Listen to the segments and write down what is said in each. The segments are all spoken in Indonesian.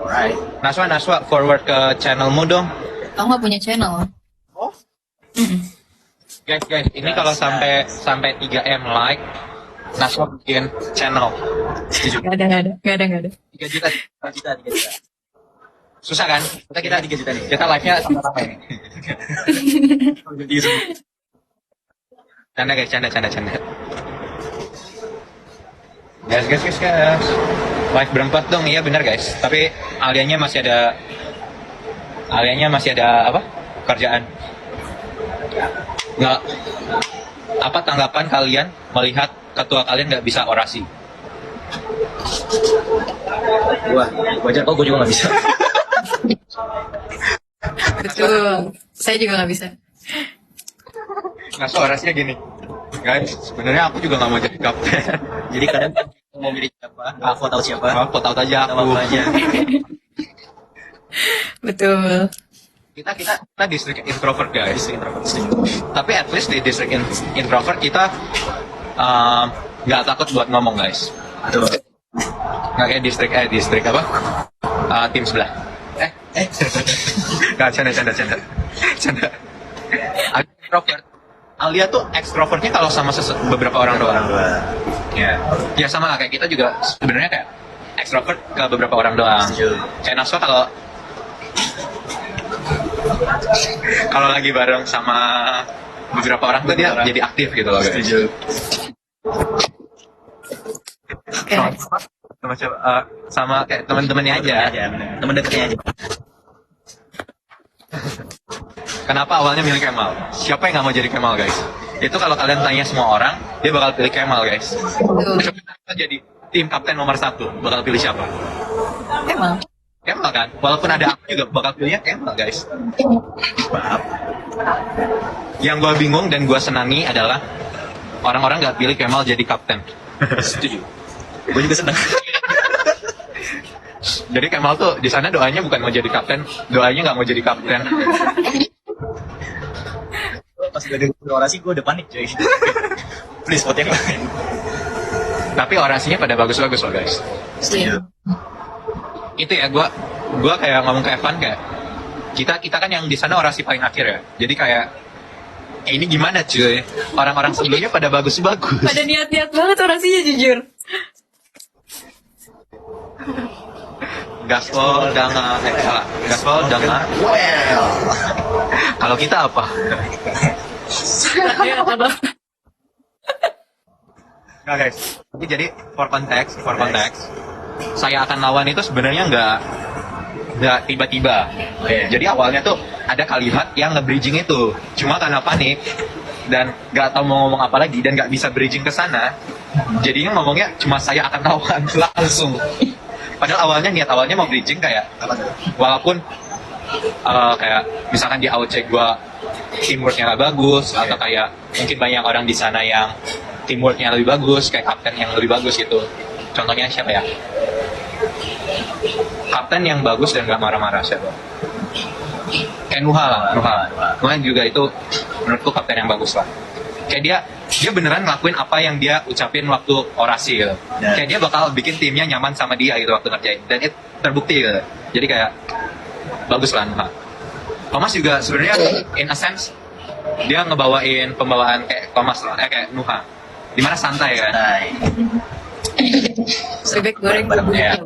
Alright. Naswa forward ke channelmu dong. Aku nggak punya channel. Oh, Guys, ini kalau sampai 3M like, Naswa bikin channel. setuju. Nggak ada. 3 juta. 3 juta, 3 juta. Susah kan? Kita 3 juta nih. Kita live-nya sama-sama nih. Jadi Canda guys, canda. Guys. Live berempat dong, iya benar guys. Tapi aliannya masih ada apa? Kerjaan. Nggak. Apa tanggapan kalian melihat ketua kalian nggak bisa orasi? wajar kok, gue juga nggak bisa. Betul. Saya juga nggak bisa. Nah, orasinya gini. Guys, sebenarnya aku juga nggak mau jadi kapten. Jadi kadang mau milih siapa, aku tahu siapa, Aku tahu aja tahu aku. apa aja. Betul. Kita distrik introvert guys. Setuju. Tapi at least di distrik introvert kita nggak takut buat ngomong guys. Betul. Nggak kayak distrik apa? Tim sebelah. Nggak, canda. Aku introvert. Alia tuh ekstrovertnya kalau sama beberapa orang doang. Ya sama lah kayak kita juga sebenarnya kayak ekstrovert ke beberapa orang doang. Setuju. Kayak Naswa kalau lagi bareng sama beberapa orang tuh dia jadi aktif gitu loh guys. Setuju. Oke. Sama kayak teman-temannya aja. Bener. Temen dekatnya aja. Kenapa awalnya milih Kemal? Siapa yang nggak mau jadi Kemal guys? Itu kalau kalian tanya semua orang, dia bakal pilih Kemal guys. Betul. Coba jadi tim kapten nomor 1, bakal pilih siapa? Emang. Kemal kan? Walaupun ada aku juga bakal pilihnya Kemal guys. Maaf. Yang gue bingung dan gue senangi adalah orang-orang nggak pilih Kemal jadi kapten. Setuju. Gue juga senang. Jadi Kemal tuh di sana doanya bukan mau jadi kapten, doanya nggak mau jadi kapten. Pas gue denger orasi, gue udah panik coy. Please vote yang lain. Tapi orasinya pada bagus-bagus loh guys. Iya. Itu ya gue kayak ngomong ke Evan kayak kita kan yang di sana orasi paling akhir ya. Jadi kayak ini gimana cuy? Orang-orang sebelumnya pada bagus-bagus. Pada niat-niat banget orasinya jujur. Gaspol dengan Gaspol dengan Well. kalau kita apa? Iya, apa? Nah guys, jadi for context, saya akan lawan itu sebenarnya nggak tiba-tiba. Jadi awalnya tuh ada kalimat yang nge-bridging itu, cuma karena panik dan nggak tahu mau ngomong apa lagi dan nggak bisa bridging ke sana, jadinya ngomongnya cuma saya akan lawan langsung. Padahal niat awalnya mau bridging kayak walaupun kayak misalkan di AOC gue teamworknya nggak bagus atau kayak mungkin banyak orang di sana yang teamworknya lebih bagus kayak kapten yang lebih bagus gitu. Contohnya siapa ya? Kapten yang bagus dan nggak marah-marah siapa? Kayak Nuha juga itu menurutku kapten yang bagus lah. Kayak dia beneran ngelakuin apa yang dia ucapin waktu orasi gitu. Kayak dia bakal bikin timnya nyaman sama dia gitu waktu ngerjain dan itu terbukti gitu. Jadi kayak bagus lah Nuha. Thomas juga sebenarnya in a sense dia ngebawain pembawaan kayak Thomas lah, kayak Nuha. Dimana santai kan? Bebek goreng Ya.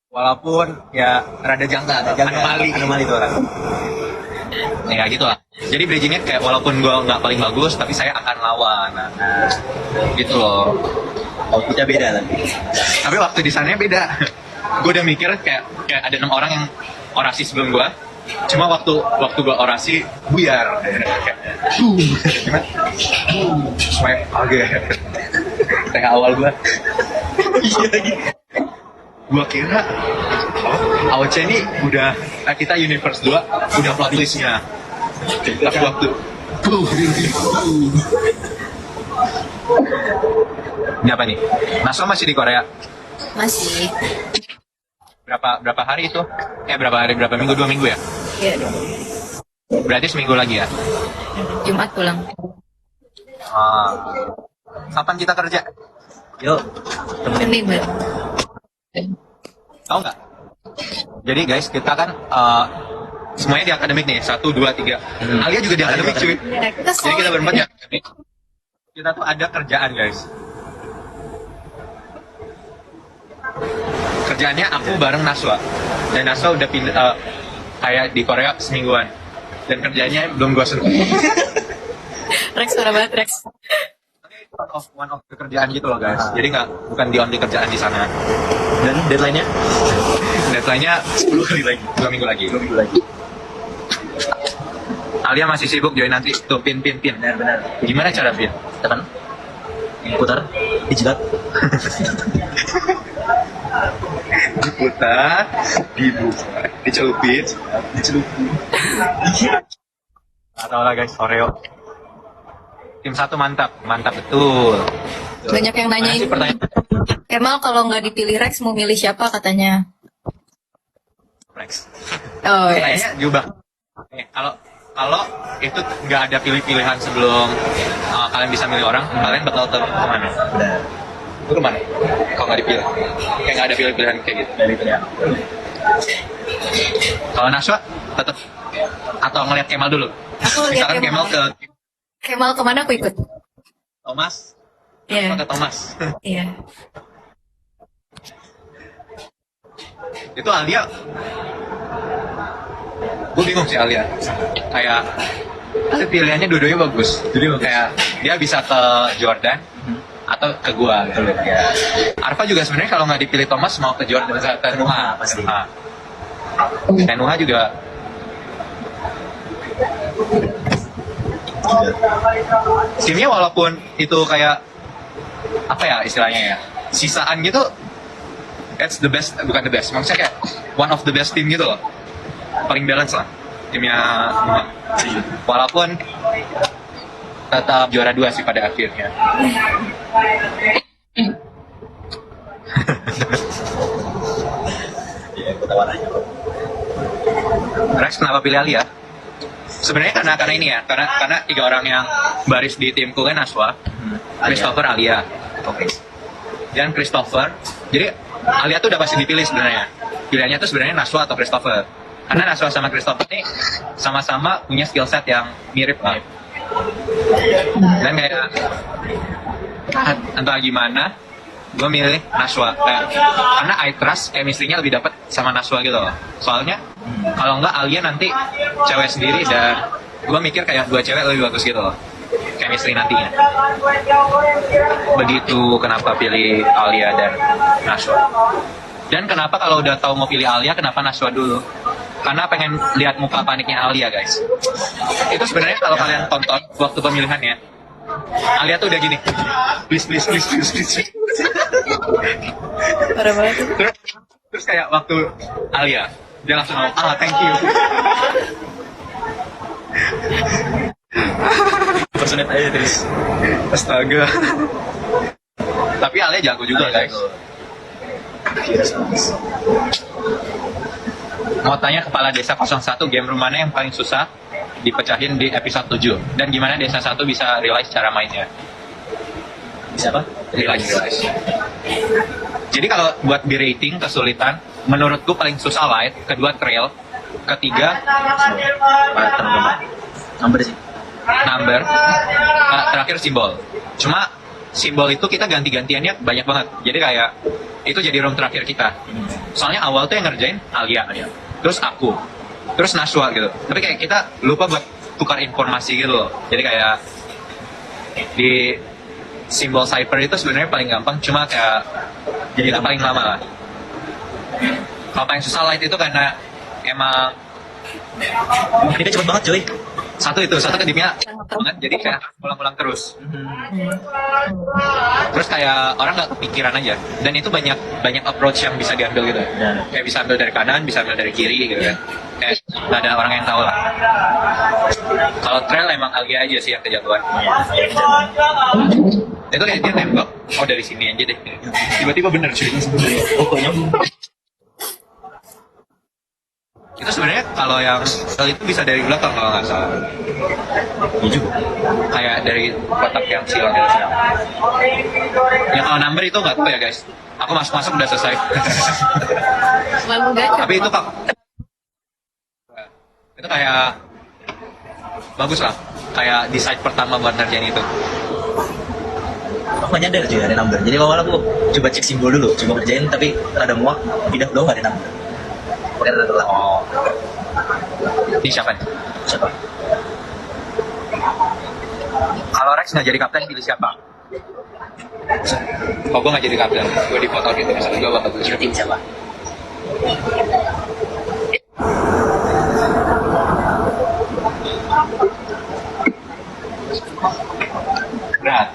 Walaupun ya rada jangka, anomali itu orang. Ya gitu lah. Jadi bridgingnya kayak walaupun gue nggak paling bagus, tapi saya akan lawan. Nah, gitu loh. Outputnya beda lagi. Tapi waktu di sananya beda. Gue udah mikir kayak ada 6 orang yang orasi sebelum gue. Cuma waktu gue orasi buyar. Swipe agak. Kayak awal gue. Iya lagi. Gue kira AOC ini udah kita Universe 2 udah plot listnya. Tapi waktu ini apa nih? Naswa masih di Korea? Masih. Berapa hari itu? Berapa minggu? 2 minggu ya? Iya dong. Berarti seminggu lagi ya? Jumat pulang. Kapan kita kerja? Yuk, temenin. Ini Mbak. Tahu nggak? Jadi guys, kita kan semuanya di akademik nih, 1, 2, 3. Alia juga di akademik cuy. Ya, kita Jadi kita solid. berempat ya. Kita tuh ada kerjaan guys. Kerjaannya aku bareng Naswa. Dan Naswa udah pindah kayak di Korea semingguan. Dan kerjanya belum gua sentuh. Rex parah banget Rex. One of kerjaan gitu loh guys. Jadi bukan di only kerjaan di sana. Dan deadline-nya Deadline-nya 10 hari lagi. 2 minggu lagi. 2 minggu lagi. Alia masih sibuk join nanti tuh pin. Benar. Gimana cara pin? Tekan. Putar. Dijilat. Diputar, dibuka, dicelupin, Dicelupin. atau lah guys, Oreo. Tim 1 mantap betul. Banyak yang Mana nanyain. sih pertanyaan? Kemal kalau nggak dipilih Rex mau milih siapa katanya? Rex. Oh ya. Kayaknya diubah. Kalau itu nggak ada pilih-pilihan sebelum kalian bisa milih orang, kalian bakal kemana? Benar. Lu kemana? Kalau nggak dipilih, kayak nggak ada pilih-pilihan kayak gitu. Dari pilihan. Kalau Naswa tetap atau ngeliat Kemal dulu. Aku lihat Misalkan Kemal ke Kemal kemana aku ikut. Thomas, Iya. ke Thomas. Iya. Itu Alia, gue bingung sih Alia. Kayak pilihannya dua-duanya bagus. Jadi kayak dia bisa ke Jordan atau ke gua gitu. Ya. Arfa juga sebenarnya kalau nggak dipilih Thomas mau ke Jordan ke Nuha Pasti. Dan Nuha juga timnya walaupun itu kayak apa ya istilahnya ya sisaan gitu, it's the best, bukan the best, maksudnya kayak one of the best team gitu loh, paling balance lah timnya Nuha. Walaupun tetap juara 2 sih pada akhirnya. Ya, ketawa aja. Rex kenapa pilih Alia? Sebenarnya karena ini ya, karena 3 orang yang baris di timku kan Naswa, Christopher, Alia. Oke. Dan Christopher, jadi Alia tuh udah pasti dipilih sebenarnya. Pilihannya tuh sebenarnya Naswa atau Christopher. Karena Naswa sama Christopher ini sama-sama punya skill set yang mirip lah. Dan kayak entah gimana, gue milih Naswa. Karena I trust chemistry-nya lebih dapat sama Naswa gitu loh. Soalnya kalau enggak Alia nanti cewek sendiri dan gue mikir kayak 2 cewek lebih bagus gitu loh chemistry nantinya. Begitu kenapa pilih Alia dan Naswa. Dan kenapa kalau udah tahu mau pilih Alia, kenapa Naswa dulu? Karena pengen lihat muka paniknya Alia guys. Itu sebenarnya kalau kalian tonton waktu pemilihannya, Alia tuh udah gini, please. Parah banget. Terus kayak waktu Alia, dia langsung ngomong, thank you. Personate aja terus. Astaga. Tapi Alia jago juga guys. Mau tanya Kepala Desa 01, game rumahnya yang paling susah dipecahin di episode 7. Dan gimana Desa 1 bisa realize cara mainnya? Bisa apa? Realize. Jadi kalau buat di rating kesulitan, menurutku paling susah light, kedua trail, ketiga Number sih. number, terakhir simbol. Cuma simbol itu kita ganti-gantiannya banyak banget. Jadi kayak itu jadi room terakhir kita. Soalnya awal tuh yang ngerjain Alia, terus aku, terus Naswa gitu. Tapi kayak kita lupa buat tukar informasi gitu loh. Jadi kayak di simbol cipher itu sebenarnya paling gampang, cuma kayak jadi itu paling lama lah. Kalau paling susah light itu karena emang Ini cepet banget cuy. satu kedipnya banget, jadi kayak ulang-ulang terus. Terus kayak orang nggak kepikiran aja, dan itu banyak approach yang bisa diambil gitu. Ya. Kayak bisa ambil dari kanan, bisa ambil dari kiri gitu kan. Kayak nggak ada orang yang tahu lah. Kalau trail emang Alia aja sih yang kejagoan. Itu kayak dia nembak, dari sini aja deh. Tiba-tiba bener cuy. Pokoknya Itu sebenarnya kalau yang itu bisa dari belakang kalau nggak salah. iya juga. Kayak dari kotak yang silang gitu. Ya kalau number itu nggak tahu ya guys. Aku masuk udah selesai. Terlalu gacor. Tapi itu kak, itu kayak bagus lah. Kayak decide pertama buat ngerjain itu. Aku nggak nyadar cuy ada number. Jadi awal aku coba cek simbol dulu, coba kerjain tapi rada muak, pindah doang nggak ada number. Makanya rada telat. Oh, ini siapa nih? Siapa? Kalau Rex nggak jadi kapten, pilih siapa? Kalau gue nggak jadi kapten, gue di foto gitu misalnya gue bakal pilih Tim siapa? berat.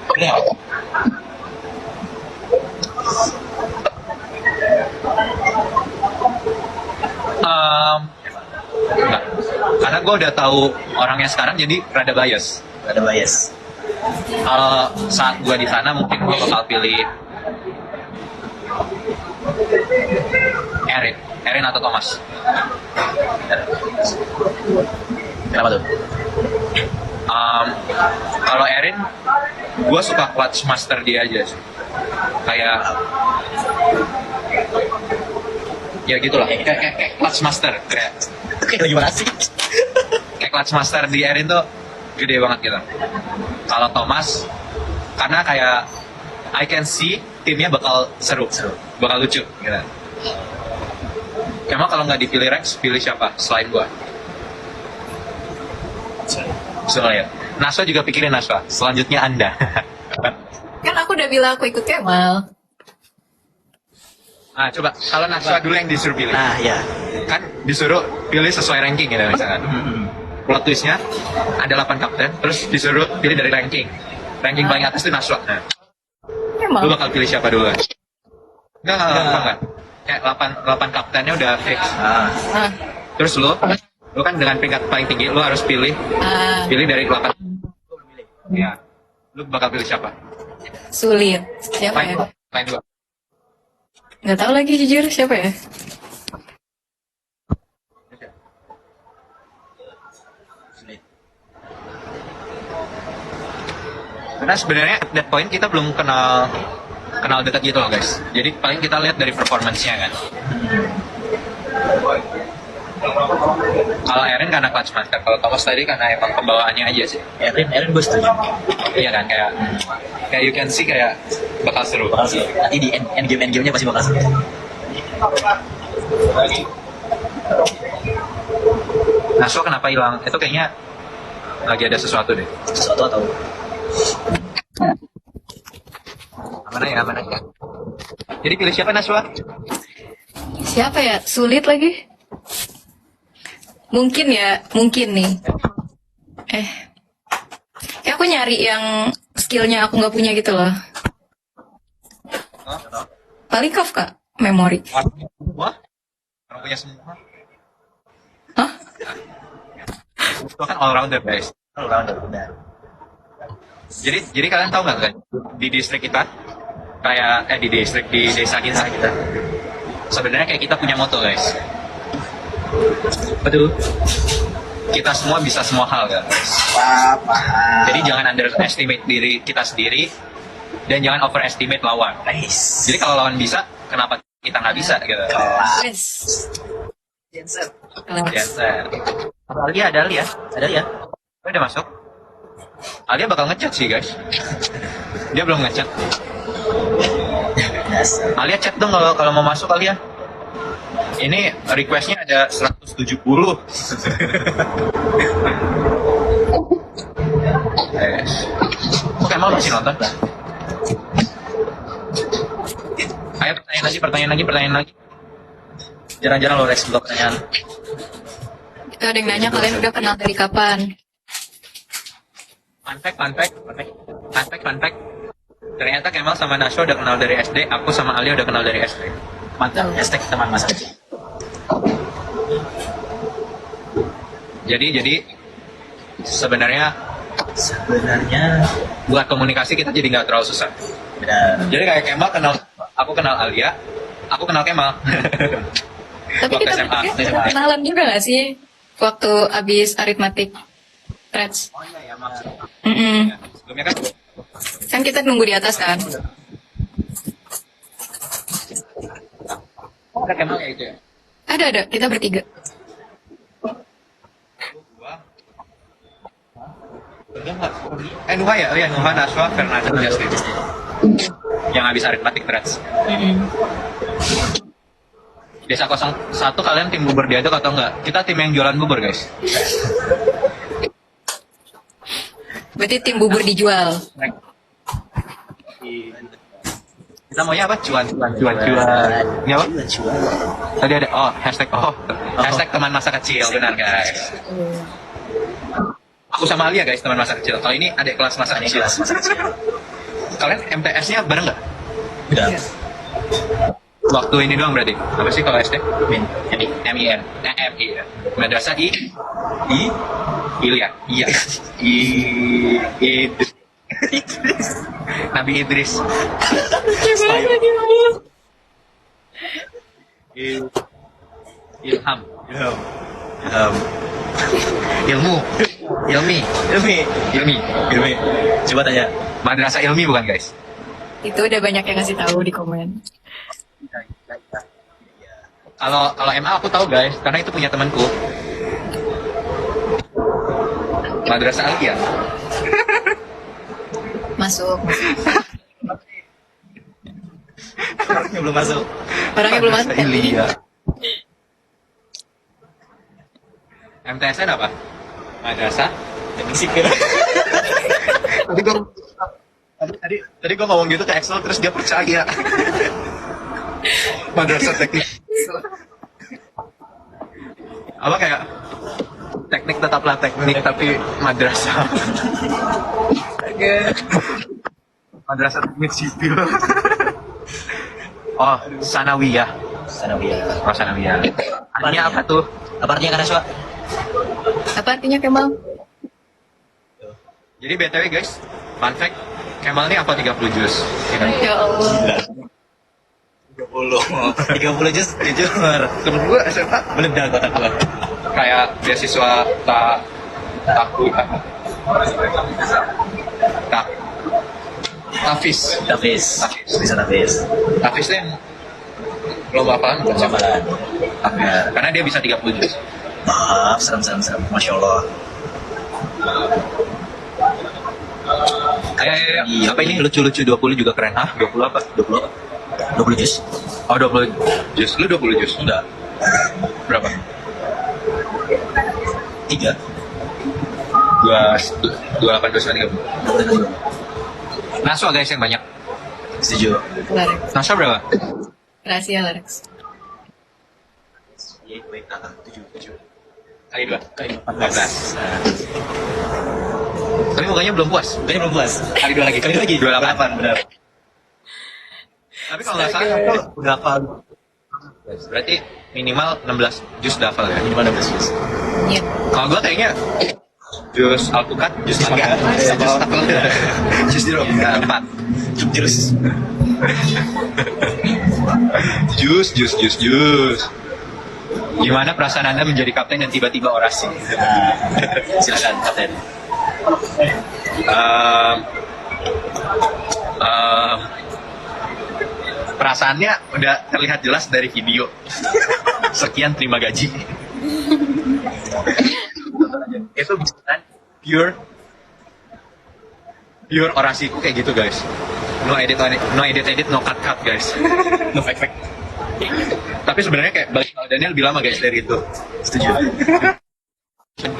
Enggak. Karena gue udah tahu orangnya sekarang jadi rada bias. Ada bias. Kalau saat gue di sana mungkin gue bakal pilih Erin atau Thomas. Kenapa tuh? Kalau Erin, gue suka clutch master dia aja sih. Kayak ya gitulah, kayak clutch master, kayak Kayak gimana sih? clutch master di Erin tuh gede banget gitu. Kalau Thomas, karena kayak I can see timnya bakal seru, bakal lucu gitu. Emang kalau nggak dipilih Rex, pilih siapa selain gua? Soalnya Naswa juga pikirin Naswa. Selanjutnya Anda. Kan aku udah bilang aku ikut Kemal. Nah, coba kalau Naswa dulu yang disuruh pilih. Nah ya. Kan disuruh pilih sesuai ranking gitu misalkan. Plot twistnya ada 8 kapten, terus disuruh pilih dari ranking. Ranking paling atas itu Naswa. Nah, lu Kemal. bakal pilih siapa dulu? Enggak. Kayak 8 kaptennya udah fix. Ah, Ah, Terus lu kan dengan peringkat paling tinggi, lu harus pilih dari 8. Ya. Lu bakal pilih siapa? sulit. Siapa ya? Main dua. Nggak tahu lagi jujur siapa ya? sulit. Karena sebenarnya at that point kita belum kenal dekat gitu loh guys. Jadi paling kita lihat dari performance-nya kan. Kalau Erin karena clutch master, kalau Thomas tadi karena emang pembawaannya aja sih. Erin gue setuju. Iya kan, kayak you can see kayak bakal seru. Bakal sih. Nanti di end game-nya pasti bakal seru. Naswa kenapa hilang? Itu kayaknya lagi ada sesuatu deh. Sesuatu atau Aman aja. Jadi pilih siapa Naswa? Siapa ya? Sulit lagi. Mungkin nih. Ya aku nyari yang skillnya aku nggak punya gitu loh. Paling Kafka, memori. Wah, orang punya semua. Hah? Itu kan all rounder guys. all-rounder benar. Jadi kalian tahu nggak kan di distrik kita di desa kita sebenarnya kayak kita punya moto guys. Betul. Kita semua bisa semua hal kan. Wah, paham. Jadi jangan underestimate diri kita sendiri dan jangan overestimate lawan. Nice. Jadi kalau lawan bisa, kenapa kita nggak bisa gitu? Kelas. Yes. Jensen. Yes. Ada Alia. Oh, udah masuk. Alia bakal ngechat sih guys. Dia belum ngechat. Dasar. Alia chat dong kalau mau masuk Alia. Ini requestnya ada 170. Kok Kemal masih nonton? Ayo pertanyaan lagi. Jarang-jarang lo Rex blog pertanyaan. Itu ada yang nanya kalian udah kenal dari kapan? Fun fact. Ternyata Kemal sama Naswa udah kenal dari SD, aku sama Alia udah kenal dari SD. Mantap. Hashtag teman masa kecil. Jadi sebenarnya buat komunikasi kita jadi nggak terlalu susah. benar. Jadi kayak Kemal aku kenal Alia, aku kenal Kemal. Tapi Waktu kita SMA. pernah kenalan juga gak sih? Waktu abis aritmatik Threads. Oh iya ya maksud. Mm-mm. Sebelumnya kan Kan kita nunggu di atas kan? Kemal kayak gitu ya. Ada, kita bertiga. Nuha ya? Oh iya, Nuha, Nashwa, Fernando, Justin. Yang habis aritmatik trades. Desa 01 kalian tim bubur diaduk atau enggak? Kita tim yang jualan bubur guys. Berarti tim bubur dijual. Kita maunya apa? Cuan. Ini apa? Tadi ada, hashtag teman masa kecil, benar guys. Aku sama Alia guys, teman masa kecil. Kalau ini adik kelas masa kecil. Kalian MTS-nya bareng nggak? Udah. Waktu ini doang berarti. Apa sih kalau SD? MIN. MIN. MI ya. Madrasah Ilya. Iya. Nabi Idris. Ilham. Ilmi. Coba tanya. Madrasah Ilmi bukan guys? Itu udah banyak yang ngasih tahu di komen. Kalau MA aku tahu guys, karena itu punya temanku. Madrasah Aliyah. Masuk. Orangnya belum masuk. Orangnya belum masuk. Ilya. MTSN apa? Madrasah Teknik sipil. Tadi gue ngomong gitu ke Excel terus dia percaya. Madrasah teknik. Apa kayak teknik tetaplah teknik tapi madrasah. Madrasah teknik sipil. Oh, sanawiyah. Sanawiyah. Oh, sanawiyah. Artinya apa tuh? Apa artinya Kanaswa? Apa artinya Kemal? Jadi BTW guys, fun fact, Kemal ini apa 30 juz? Ya Allah. 30 juz jujur. Temen gue SMA Meledak otak gua. kayak beasiswa Tafis. Bisa Tafis. Tafis itu yang lomba apaan? Jamalan. Karena dia bisa 30 juz. Maaf, serem. Masya Allah. Iya, apa ini lucu-lucu 20 juga keren. Hah? 20 apa? 20 juz? Oh, 20 juz. Lu 20 juz? Enggak. Berapa? 3. 28, 29, 30. Naswa guys yang banyak. Setuju. Larex. Naswa berapa? Rahasia Larex. Iya, baik. 7. Kali 2. Kali 14. Tapi mukanya belum puas. Kali belum puas. Kali 2 lagi. 28. Benar. Tapi kalau nggak salah aku udah hafal. Berarti minimal 16 juz udah hafal ya. Minimal 16 juz. Iya. Kalau gue kayaknya juz alpukat, juz mangga, juz apel, juz jeruk, 4. Jurus. Jus. Gimana perasaan Anda menjadi kapten dan tiba-tiba orasi? Silakan kapten. Perasaannya udah terlihat jelas dari video. Sekian terima gaji. Itu bukan pure orasiku kayak gitu guys. No edit, no cut guys. No fake. Tapi sebenarnya kayak balik Daniel lebih lama guys dari itu. Setuju.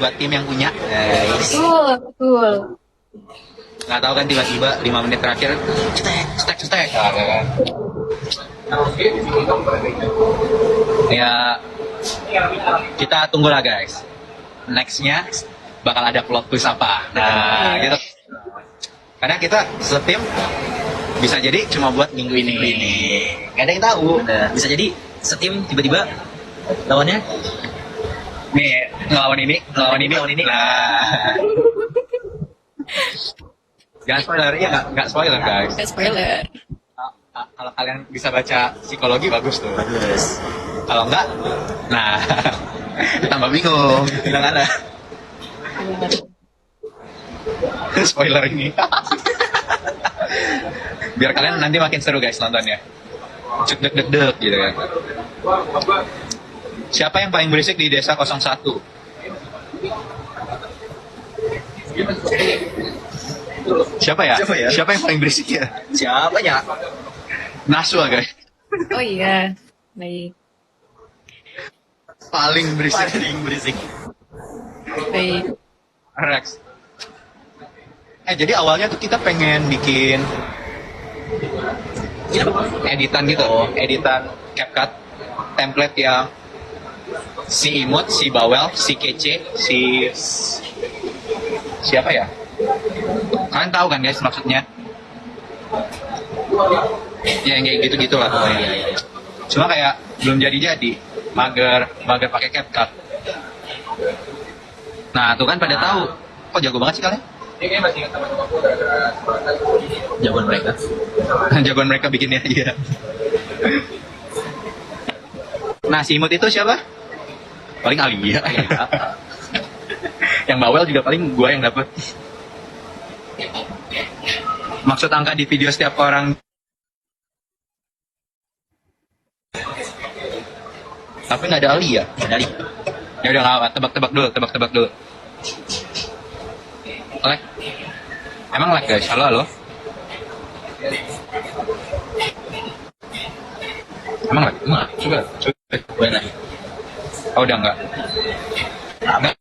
Buat tim yang punya, Betul. nggak tahu kan tiba-tiba 5 menit terakhir stek. Ya kita tunggulah guys. Nextnya bakal ada plot twist apa. Nah gitu. Karena kita setim bisa jadi cuma buat minggu ini. Gak ada yang tahu. Nah, bisa jadi setim tiba-tiba lawannya Nih ngelawan ini. Nah. Jangan spoiler, ya nggak spoiler guys. Gak spoiler. Kalau kalian bisa baca psikologi bagus tuh. bagus. Kalau enggak, nah tambah bingung. Bilang ada. Spoiler ini. Biar kalian nanti makin seru guys nontonnya. Cuk deg gitu kan. Siapa yang paling berisik di desa 01? Siapa ya? Siapa ya? Siapa yang paling berisik ya? Siapa ya? Naswa guys. Oh iya, baik, Paling berisik. Paling berisik. baik. Rex. Jadi awalnya tuh kita pengen bikin editan gitu, editan CapCut, template yang si imut, si bawel, si kece, si siapa ya? Kalian tahu kan guys maksudnya? Ya yang kayak gitu-gitu lah pokoknya. Cuma kayak belum jadi-jadi, mager pakai CapCut. Nah, tuh kan pada tahu. Kok jago banget sih kalian? Jagoan mereka. Jagoan mereka bikinnya, iya. Nah, si imut itu siapa? Paling Alia. Yang bawel juga paling gua yang dapet. Maksud angka di video setiap orang. Tapi nggak ada Alia. Dari Ya udah nggak apa, tebak-tebak dulu. Lag. Emang lag guys? Halo. Emang lag? Coba. benar. Oh udah enggak. Apa?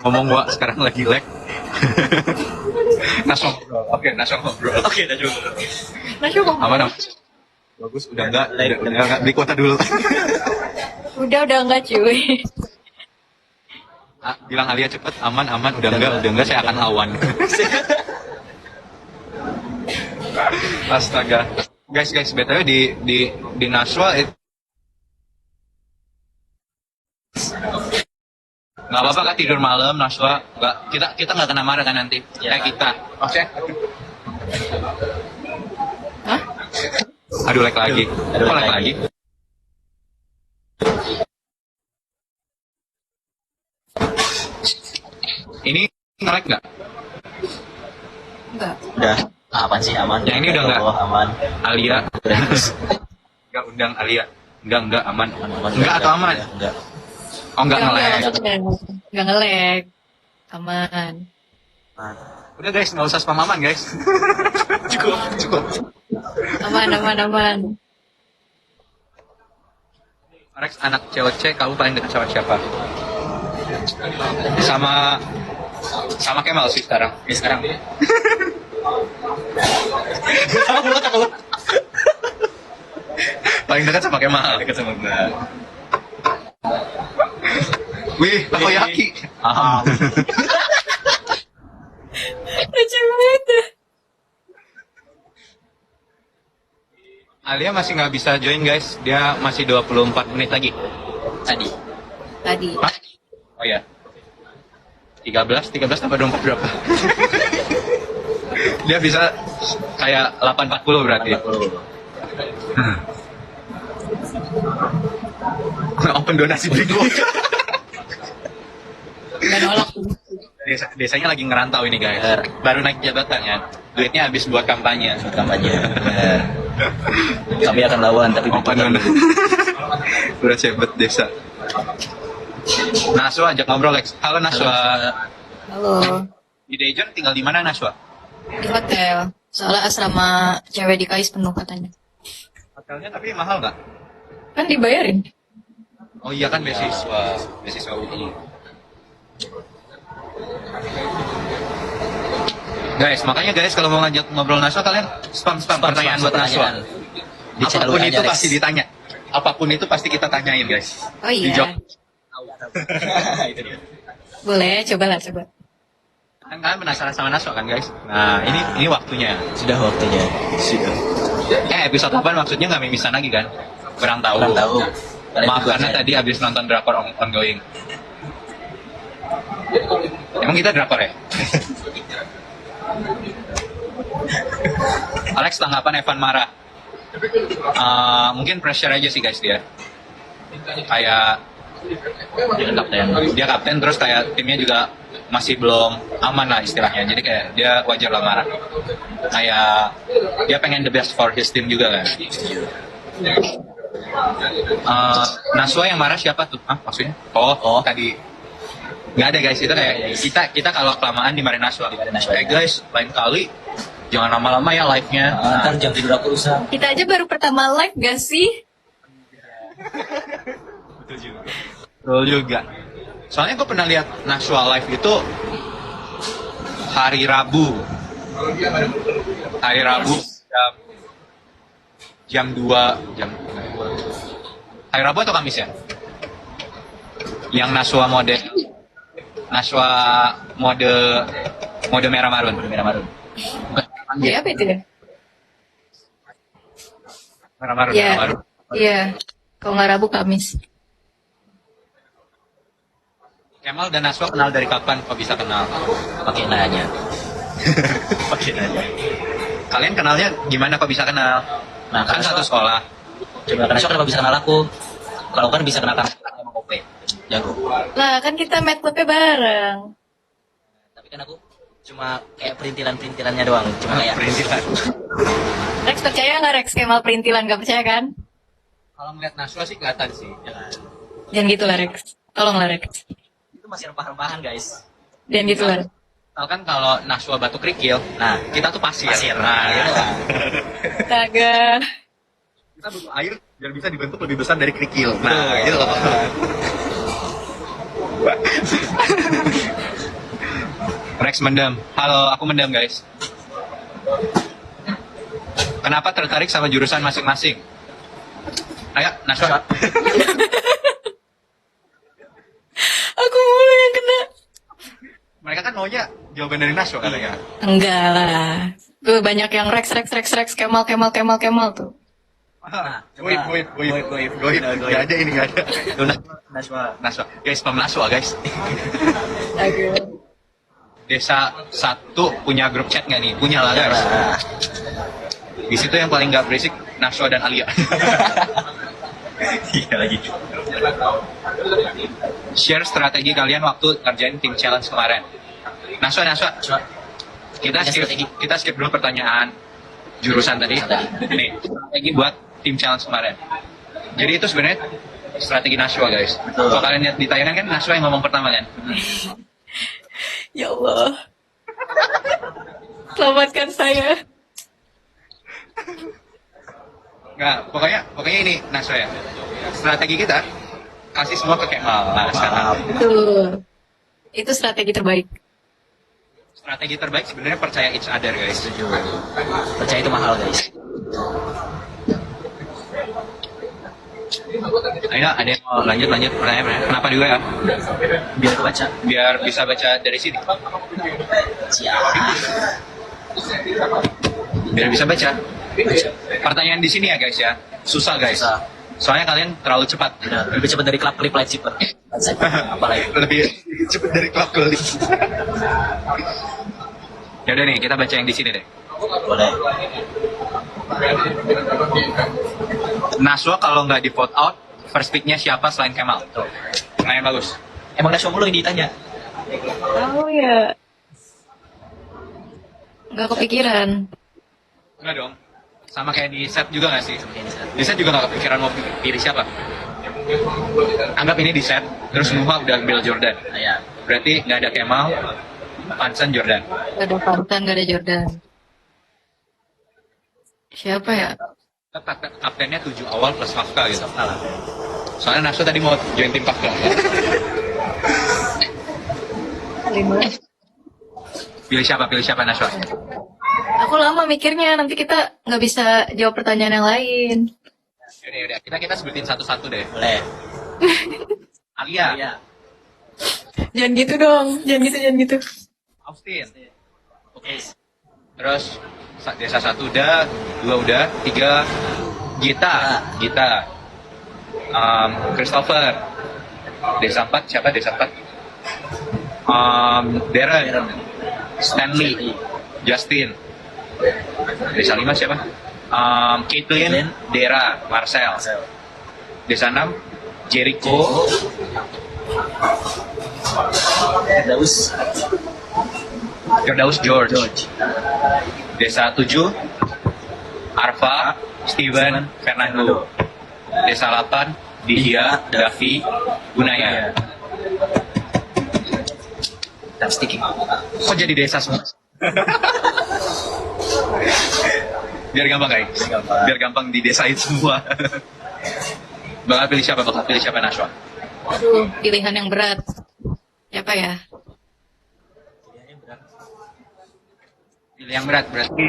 Ngomong gua sekarang lagi lag. Nasong ngobrol. Oke, nasong ngobrol. Oke, dah coba. Nah, coba. Aman. Bagus, udah enggak beli kuota dulu. Udah enggak cuy. Bilang Alia cepet, aman, udah enggak saya akan lawan. Astaga. Guys, BTW di Nashua nggak apa-apa kan tidur malam Nashua, nggak kita nggak kena marah kan nanti Ya. kita oke. Hah? Aduh lag lagi. Aduh, Kok lag lag lagi? lagi? Ini nge-lag nggak? Enggak. Udah. Aman sih, aman. Yang ini udah nggak? Oh, aman. Alia Udah. nggak undang Alia, nggak aman. Aman. Nggak atau aman? Enggak. Oh nggak nge-lag. Enggak nge-lag. Aman. Udah guys, nggak usah spam aman guys. cukup. Aman. Rex anak COC, kamu paling dekat sama siapa? Sama Kemal sih sekarang. Ya sekarang. Paling dekat sama Kemal. Dekat sama gue. Wih, takoyaki. Lucu banget. Alia masih nggak bisa join guys, dia masih 24 menit lagi. Tadi. Hah? Oh ya. 13 tambah 24 berapa? Dia bisa kayak 8.40 berarti. 40. Open donasi bego. Enggak nolak. Desanya lagi ngerantau ini guys. Baru naik jabatan ya. Duitnya habis buat kampanye. Kampanye. Benar. Kami akan lawan tapi Open donasi. Udah cebet desa. Naswa ajak ngobrol Lex. Halo Naswa. Halo. Di Daejeon tinggal di mana Naswa? Di hotel. Soalnya asrama cewek di KAIS penuh katanya. Hotelnya tapi mahal nggak? Kan dibayarin. Oh iya kan beasiswa UI. Guys, makanya guys kalau mau ngajak ngobrol Naswa kalian spam pertanyaan buat Naswa. Apapun itu pasti ditanya. Apapun itu pasti kita tanyain guys. Oh iya. Dijawab. Itu dia. Boleh, coba. Kan kalian penasaran sama Naswa kan guys? Nah ini waktunya. Sudah waktunya. Sudah. Episode 8 maksudnya nggak mimisan lagi kan? Kurang tahu. Kurang tahu. Maaf karena tadi habis nonton drakor ongoing. Emang kita drakor ya? Alex, tanggapan Evan marah. Mungkin pressure aja sih guys dia. Kayak Dia kapten. dia kapten terus kayak timnya juga masih belum aman lah istilahnya. Jadi kayak dia wajar lah marah. Kayak dia pengen the best for his team juga kan. Naswa yang marah siapa tuh? Ah, maksudnya? Oh, tadi nggak ada guys, itu kayak kita kalau kelamaan dimarahin Naswa. Guys, lain kali jangan lama-lama ya live-nya. Ntar jam tidur aku rusak. Kita aja baru pertama live gak sih? Betul juga. Soalnya gue pernah lihat Naswa live itu hari Rabu. Hari Rabu jam 2 jam. Hari Rabu atau Kamis ya? Yang Naswa mode merah marun. Ya apa itu ya? Merah marun. Iya. Iya. Kalau nggak Rabu Kamis. Kemal dan Naswa kenal dari kapan? Kok bisa kenal? Pakai nanya. Pakai nanya. Kalian kenalnya gimana kok bisa kenal? Nah, Kan satu sekolah. Coba karena kenapa bisa kenal aku? Kalau kan bisa kenal karena emang OP. Jago. Lah kan kita math clubnya bareng. Tapi kan aku cuma kayak perintilannya doang. Cuma kayak Perintilan. Rex percaya nggak Rex Kemal perintilan nggak percaya kan? Kalau ngeliat Naswa sih kelihatan sih. Jangan gitu lah Rex. Tolonglah Rex. itu masih rempah-rempahan guys. Jangan gitu lah. Tahu kan kalau Naswa batu kerikil, nah kita tuh pasir. Nah, gitu lah. Astaga. Kita butuh air biar bisa dibentuk lebih besar dari kerikil. Nah, gitu loh. Rex mendam. Halo, aku mendam guys. Kenapa tertarik sama jurusan masing-masing? Ayo, Naswa. Aku mulu yang kena. Mereka kan maunya jawaban dari Naswa katanya. Enggak lah. Tuh banyak yang Rex Kemal tuh. Nah, Goib. goib. Gak ada ini, gak ada. Naswa. Guys, Pem Naswa guys. Aduh. Desa 1 punya grup chat nggak nih? Punya lah guys. Di situ yang paling nggak berisik Naswa dan Alia. Iya lagi. Share strategi kalian waktu ngerjain tim challenge kemarin. Naswa. Kita skip dulu pertanyaan jurusan tadi. Nih, strategi buat tim challenge kemarin. Jadi itu sebenarnya strategi Naswa guys. Kalau kalian lihat di tayangan kan Naswa yang ngomong pertama kan. Ya Allah. Selamatkan saya. Nggak, pokoknya ini Naswa ya. Strategi kita kasih semua ke Kemal. Nah, sekarang Tuh. Itu strategi terbaik. strategi terbaik sebenarnya percaya each other guys. Setuju. Percaya itu mahal guys. Ayo, ada yang mau lanjut pertanyaan. Kenapa juga ya? Biar kebaca. Biar bisa baca dari sini. Siap. Biar bisa baca. Pertanyaan di sini ya guys ya. Susah guys. Susah. Soalnya kalian terlalu cepat. Udah, lebih cepat dari klip lightsaber. Apalagi. Lebih cepat dari klub kelik. Ya udah nih, kita baca yang di sini deh. Boleh. Naswa kalau nggak di vote out, first pick-nya siapa selain Kemal? Nah, yang bagus. Emang Naswa mulu yang ditanya. Tahu ya. Nggak kepikiran. Enggak dong. Sama kayak di set juga nggak sih? Di set juga nggak kepikiran mau pilih siapa? Anggap ini di set, terus semua udah ambil Jordan. Nah, ya. Berarti nggak ada Kemal, Pansan, Jordan. Nggak ada Pantan, nggak ada Jordan. Siapa ya? Kaptennya 7 awal plus Kafka gitu. Salah. Soalnya Naswa tadi mau join tim Kafka. 5. Pilih siapa Naswa? Aku lama mikirnya, nanti kita nggak bisa jawab pertanyaan yang lain. Yaudah, kita sebutin satu-satu deh. Boleh. Alia, Iya. Jangan gitu dong, jangan gitu. Austin, Oke. terus desa 1 udah, 2 udah, 3 Gita, Christopher, desa 4 siapa desa 4? Darren, Stanley, Justin, desa 5 siapa? Caitlin, Dera, Marcel, desa 6 Jericho, Firdaus Firdaus George. Desa 7 Arfa Steven Fernando. Desa 8 Dihya Davi Gunaya. dan Sticky. Kok jadi desa semua? Biar gampang guys. Biar gampang didesain semua. Bakal pilih siapa? Bakal pilih siapa Nashwa? Aduh, pilihan yang berat. Siapa ya? Pilih yang berat berarti.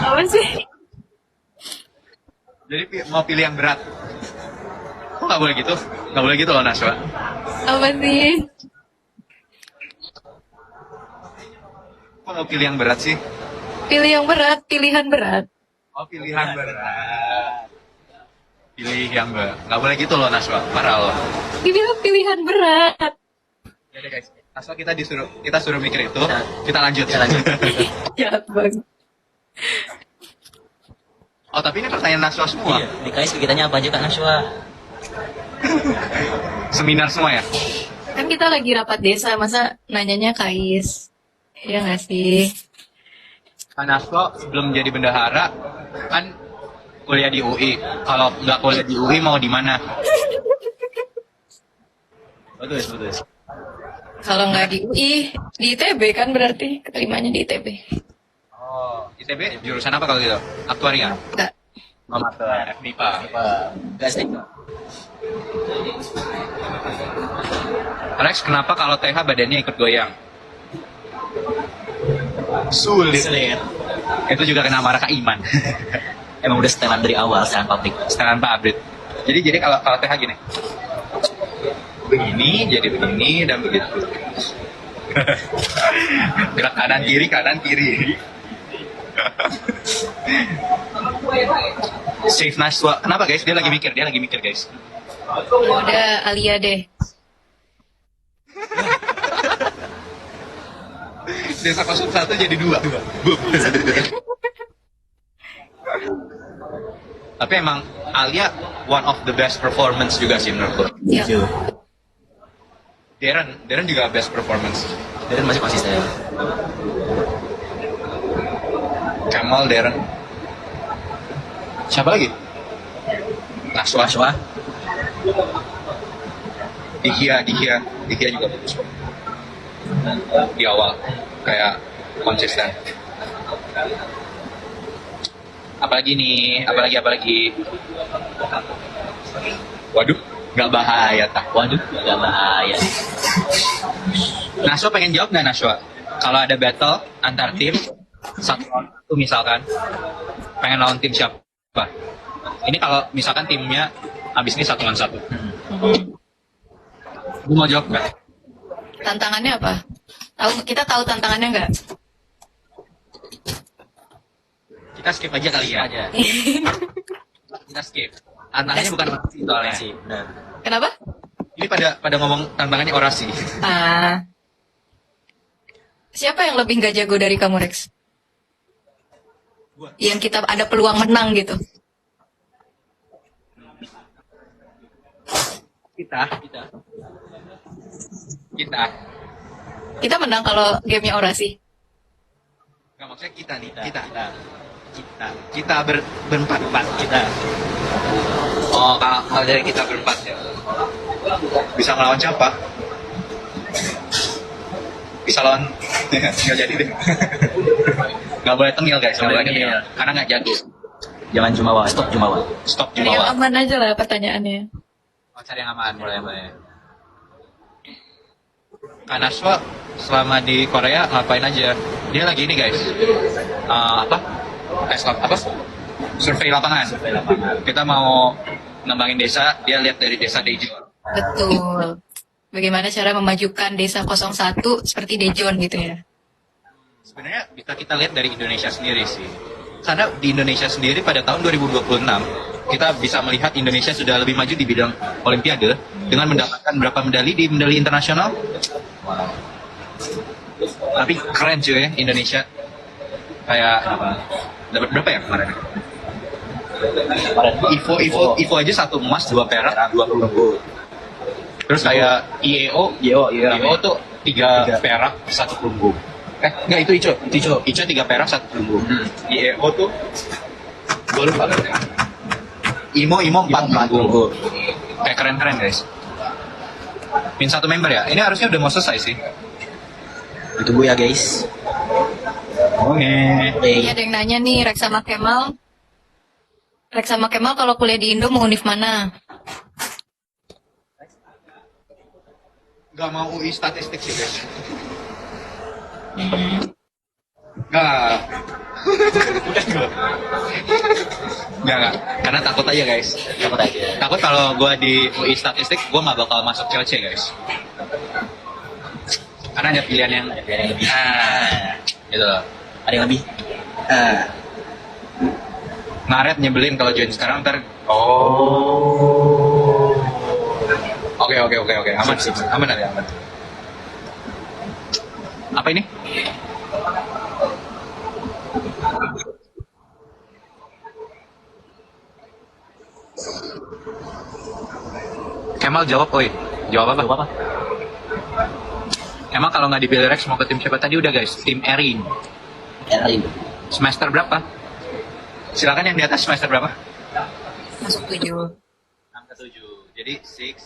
Apa sih? Jadi mau pilih yang berat. Kok nggak boleh gitu? Nggak boleh gitu loh Nashwa. Apa sih? Kok mau pilih yang berat sih? Pilih yang berat, pilihan berat. Oh pilihan berat. Pilih yang berat. Nggak boleh gitu loh Nashwa. Parah loh. Dibilang pilihan berat. Ya deh guys. Nashwa kita suruh mikir itu. Kita lanjut. Jahat banget. Oh tapi ini pertanyaan Nashwa semua. Iya, di KS kegiatannya apa aja Kak Nashwa? Seminar semua ya. Kan kita lagi rapat desa, masa nanyanya Kais? Iya nggak sih? Kan Nashwa sebelum jadi bendahara kan kuliah di UI. Kalau nggak kuliah di UI mau di mana? Bagus. Kalau nggak di UI, di ITB kan berarti keterimanya di ITB. Oh, ITB jurusan apa kalau gitu? Aktuaria. Nggak. FMIPA. Gak Sticky. Alex, kenapa kalau TH badannya ikut goyang? Sulit. Itu juga kena marah Kak Iman. Emang udah setelan dari awal, setelan publik. Setelan Pak Abrid. Jadi kalau TH gini. Begini, jadi begini dan begitu. Gerak kanan kiri. Safe Nashwa. Kenapa guys? Dia lagi mikir guys. Udah Alia deh. Desa 01 jadi 2. Tapi emang Alia one of the best performance juga sih menurutku. Ya. Darren juga best performance. Darren masih konsisten. Kamal, Darren. Siapa lagi? Nashwa. Dihya juga bagus. Di awal kayak konsisten. Apalagi nih? Apalagi? Waduh, nggak bahaya tak? Waduh, gak bahaya. Nashwa pengen jawab nggak Nashwa? Kalau ada battle antar tim satu lawan satu misalkan, pengen lawan tim siapa? Ini kalau misalkan timnya abis ini 1 lawan 1. Gue mau jawab nggak? Tantangannya apa? Kita tahu tantangannya nggak? Kita skip aja kali ya. Kita skip. Tantangannya bukan orasi soalnya. Sih, benar. Kenapa? Ini pada ngomong tantangannya orasi. Siapa yang lebih nggak jago dari kamu Rex? Yang kita ada peluang menang gitu. Kita menang kalau gamenya orasi. Nggak maksudnya kita nih. Kita berempat. Kita Oh, kalau dari kita berempat ya. Bisa melawan siapa? Bisa lawan nggak jadi deh. Nggak boleh tengil guys, nggak boleh tengil. Karena nggak jago. jangan jumawa, stop jumawa. Stop Jadi yang jumawa. aman aja lah pertanyaannya. Oh, cari yang aman, boleh. Kak Nashwa selama di Korea ngapain aja? Dia lagi ini guys. Survei lapangan. Kita mau ngembangin desa, dia lihat dari desa Daejeon. Betul. Bagaimana cara memajukan desa 01 seperti Daejeon gitu ya. Sebenarnya bisa kita lihat dari Indonesia sendiri sih. Karena di Indonesia sendiri pada tahun 2026 kita bisa melihat Indonesia sudah lebih maju di bidang Olimpiade dengan mendapatkan berapa medali di medali internasional. Tapi keren cuy ya Indonesia. Kayak dapat berapa ya kemarin? Kemarin. Ivo aja 1 emas 2 perak 2 perunggu. Terus kayak IEO tuh 3 perak 1 perunggu. Enggak, itu Ico 3 perak 1 perunggu. IEO tuh gue lupa. Imo 4 perunggu. Kayak keren guys. Min 1 member ya. Ini harusnya udah mau selesai sih. Ditunggu ya guys. Oke. Ini ada yang nanya nih, Rex sama Kemal kalau kuliah di Indo mau univ mana? Gak mau UI statistik sih guys. Gak. Gak. Karena takut aja guys. Takut kalau gue di UI statistik, gue gak bakal masuk COC guys. Karena ada pilihan yang lebih. Gitu loh. Ada yang lebih. Ngaret nyebelin kalau join sekarang ntar. Oke. Aman sih. Aman. Apa ini? Kemal jawab, oi. Jawab apa? Emang kalau nggak dipilih Rex mau ke tim siapa tadi? Udah guys, tim Erin. Semester berapa? Silakan yang di atas semester berapa? Masuk 7. Angka 7. Jadi 6.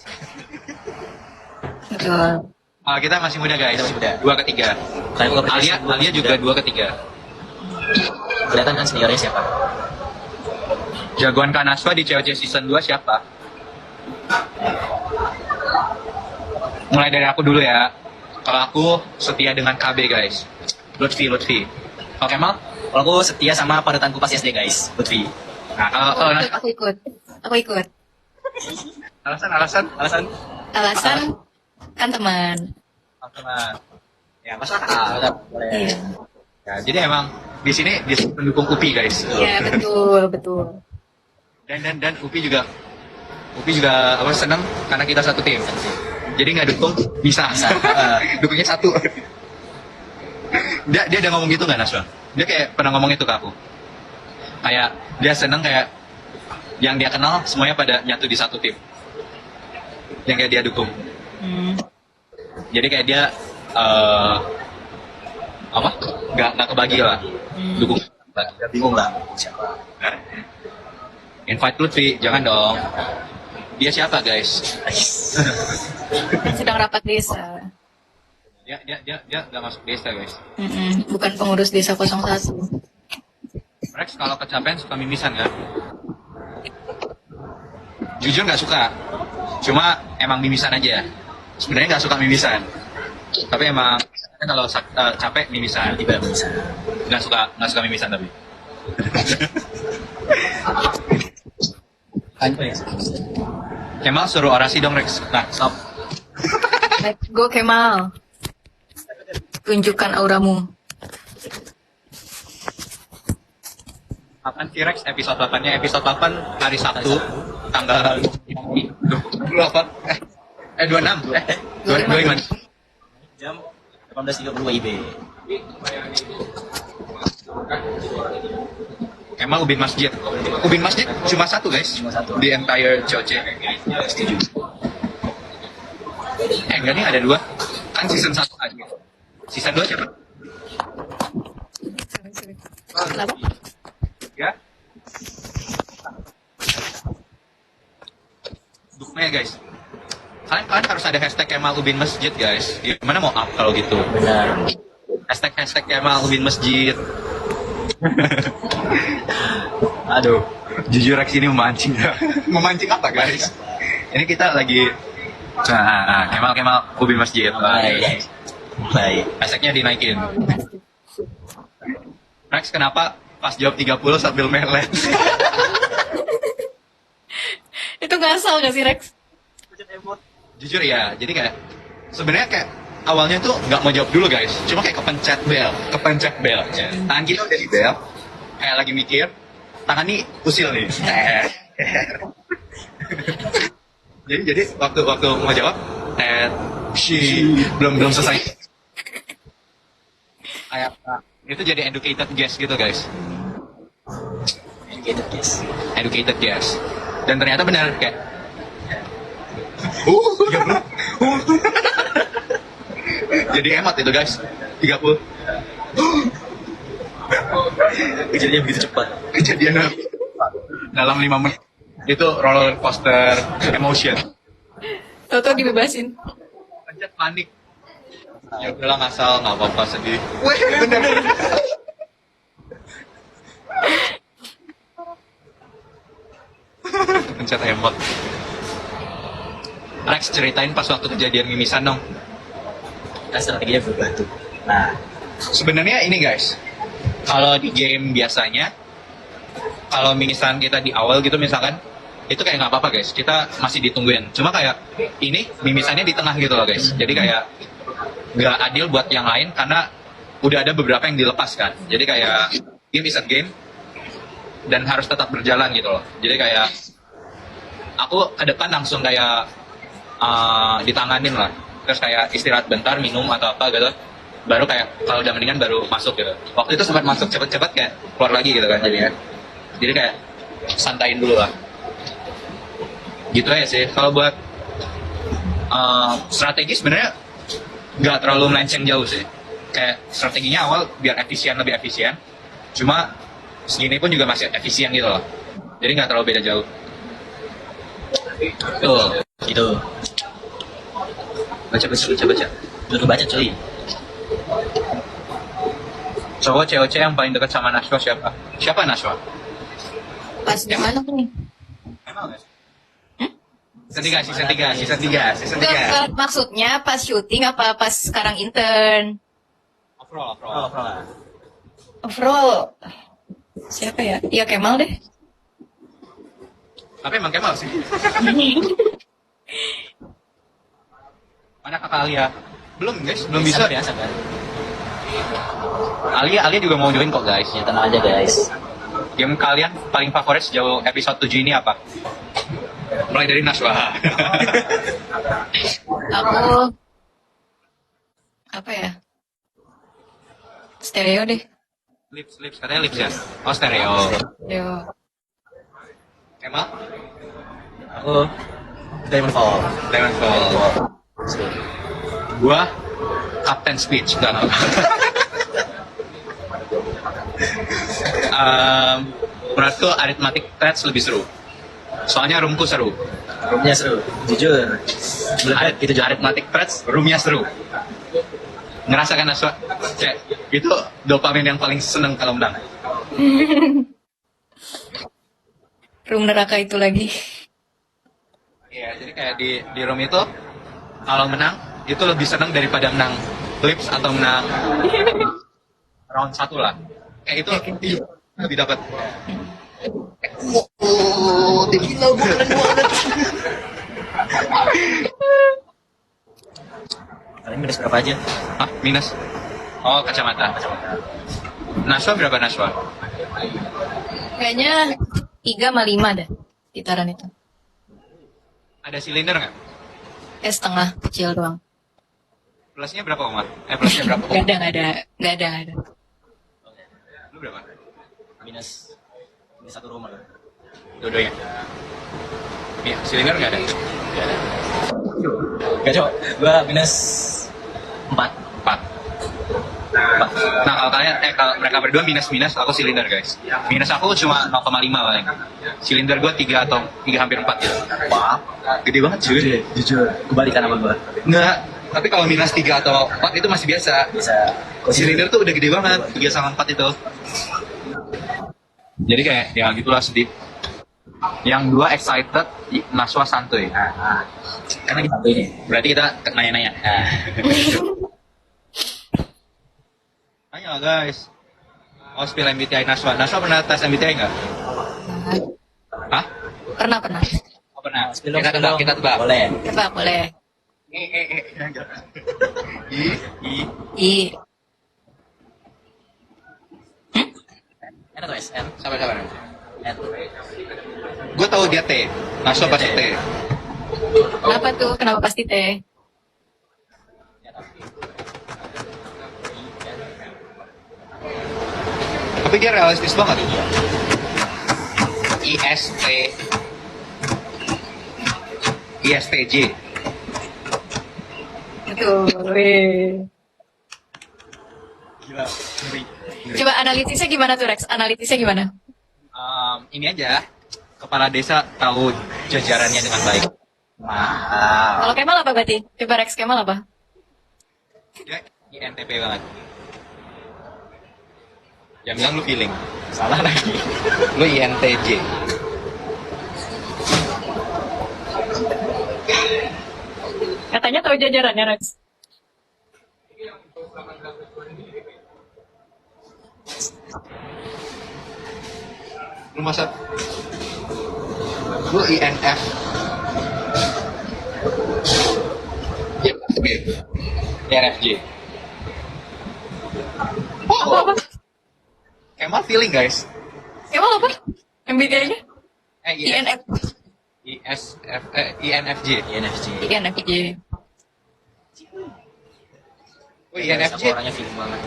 Betul. Kita masih muda guys. Masih muda. 2 ke 3. Alia juga 2 ke 3. Kelihatan kan seniornya siapa? Jagoan Kanaswa di COC season 2 siapa? Mulai dari aku dulu ya. Kalau aku setia dengan KB guys. Lutfi. Oke Mal? Kalau aku setia sama panutanku pas SD guys, Lutfi. Nah, kalau Aku ikut. alasan Alasan kan teman. teman. Ya masuk akal. Iya. Ya, jadi emang di sini mendukung UPI guys. Iya, betul. Dan UPI juga apa seneng karena kita satu tim. Jadi nggak dukung bisa. Dukungnya satu. Dia udah ngomong gitu nggak Naswa? Dia kayak pernah ngomong itu ke aku. Kayak dia seneng kayak yang dia kenal semuanya pada nyatu di satu tim. Yang kayak dia dukung. Jadi kayak dia nggak kebagi lah. Dukung. Bingung lah siapa. Invite Lutfi, jangan dong. Dia siapa guys? Sedang rapat desa. Dia nggak masuk desa guys. Bukan pengurus desa 01. Rex kalau kecapean suka mimisan kan? Jujur nggak suka. Cuma emang mimisan aja. Sebenarnya nggak suka mimisan. Tapi emang kalau capek mimisan. Tiba bisa. Nggak suka mimisan tapi. Kemal suruh orasi dong Rex. Nah, stop. Let's go Kemal. Tunjukkan auramu. Kapan T-Rex episode 8-nya? Episode 8 hari Sabtu tanggal 28 26 25 Jam 18.30 IB. Emang Ubin Masjid cuma satu guys. Cuma satu. Di entire COC. Setuju. Enggak nih ada 2. Kan season 1 aja. Season 2 siapa? Kenapa? Ya. Duknya guys. Kalian harus ada hashtag Kemal Ubin Masjid guys. Gimana mau up kalau gitu? Benar. Hashtag Kemal Ubin Masjid. Aduh. Jujur Rex ini memancing. Memancing apa guys? Ini kita lagi Kemal Ubin Masjid. Mulai. Hashtagnya dinaikin. Rex kenapa pas jawab 30 sambil melet? Itu ngasal gak sih Rex? Jujur ya, jadi kayak sebenarnya kayak awalnya tuh nggak mau jawab dulu guys, cuma kayak kepencet bel. Tangan kita udah di bel, kayak lagi mikir, tangan nih usil nih. jadi waktu mau jawab, belum selesai. Kayak itu jadi educated guess gitu guys. Educated guess. Dan ternyata benar kayak jadi hemat itu guys. 30. Kejadiannya begitu cepat. Kejadian dalam 5 menit. Itu roller coaster emotion. Toto dibebasin. Pencet panik. Ya udahlah ngasal, nggak apa-apa sedih. Wih, bener. Pencet emot. Rex ceritain pas waktu kejadian mimisan dong. Kan strateginya berubah tuh. Nah, Sebenarnya ini guys, kalau di game biasanya, kalau mimisan kita di awal gitu misalkan, itu kayak nggak apa-apa guys, kita masih ditungguin. Cuma kayak ini mimisannya di tengah gitu loh guys. Jadi kayak nggak adil buat yang lain karena udah ada beberapa yang dilepaskan. Jadi kayak game is a game dan harus tetap berjalan gitu loh. Jadi kayak aku ke depan langsung kayak ditanganin lah, terus kayak istirahat bentar, minum atau apa gitu, baru kayak kalau udah mendingan baru masuk gitu. Waktu itu sempat masuk cepet-cepet kayak keluar lagi gitu kan jadinya. Jadi kayak santain dulu lah. Gitu aja sih. Kalau buat strategi sebenarnya nggak terlalu melenceng jauh sih. Kayak strateginya awal biar lebih efisien. Cuma segini pun juga masih efisien gitu loh. Jadi nggak terlalu beda jauh. tuh, gitu. Baca. Dulu baca cuy. Cowok COC yang paling dekat sama Nashwa siapa? Siapa Nashwa? Pas di mana nih? Emang nggak? Season 3. Maksudnya pas syuting apa pas sekarang intern? Overall. Overall, siapa ya? Iya Kemal deh. Tapi emang Kemal sih. Mana kakak Alia? Belum guys, belum bisa. Biasa kan. Alia juga mau join kok guys. Ya tenang aja guys. Game kalian paling favorit sejauh episode 7 ini apa? Mulai dari Nashwa. Aku apa ya? Stereo deh. Lips, katanya lips ya? Oh, stereo. Yo. Emang? Aku Diamondfall. Gua Captain Speech. Enggak. Menurutku Arithmetic Threads lebih seru. Soalnya roomku seru. Roomnya seru. Jujur. Itu Arithmetic Threads, roomnya seru. Ngerasakan Nashwa? Kayak itu dopamin yang paling seneng kalau menang. Room neraka itu lagi. Iya, jadi kayak di room itu kalau menang itu lebih seneng daripada menang clips atau menang round 1 lah. Kayak itu lebih dapat. Gila gue keren banget. Kalian minus berapa aja? Hah? Minus? Oh, kacamata. Nashwa berapa Nashwa? Kayaknya 3 sama 5 dah. Sekitaran itu. Ada silinder nggak? Setengah kecil doang. Plusnya berapa Omar? Plusnya berapa? Gak ada. Lu berapa? Minus 1 rumah. Dua-duanya. Iya, silinder nggak ada? Nggak ada. Gak cok. Gua minus 4. 4. Nah kalau kalian, kalau mereka berdua minus, aku silinder guys. Minus aku cuma 0,5 paling. Silinder gue 3 atau 3 hampir 4 gitu. Wah, Gede banget cuy. jujur. Kebalikan sama gua. Enggak, tapi kalau minus 3 atau 4 itu masih biasa. Bisa. Silinder tuh udah gede banget, 3 sama 4 itu. Jadi kayak, ya gitulah sedih. Yang 2 excited, Nashwa santuy. Karena kita ini. Berarti kita nanya-nanya. Tanya lah guys. Oh, spill MBTI Nashwa. Nashwa pernah tes MBTI nggak? Hah? Pernah. Oh, pernah. Spill Kita tebak, kita tebak. Boleh. Coba boleh. I. N atau SN? Sabar. N. Gue tahu dia T. Nashwa pasti T. Kenapa tuh? Kenapa pasti teh? Tapi dia realistis banget. ISTJ. Betul. Weh. Gila, ngeri. Coba analisisnya gimana tuh Rex? Analisisnya gimana? Ini aja, kepala desa tahu jajarannya dengan baik. Wow. Kalau Kemal apa berarti? Coba Rex Kemal apa? Dia INTP banget. Jangan bilang lu feeling. Salah lagi. Lu INTJ. Katanya tahu jajarannya Rex. Lu masa lu INF. Ya, oke. INFJ. Apa? Kemal feeling guys. Kemal apa? MBTI-nya? INF. INF. INFJ. INFJ. INFJ. Oh, INFJ. Sama orangnya feeling banget.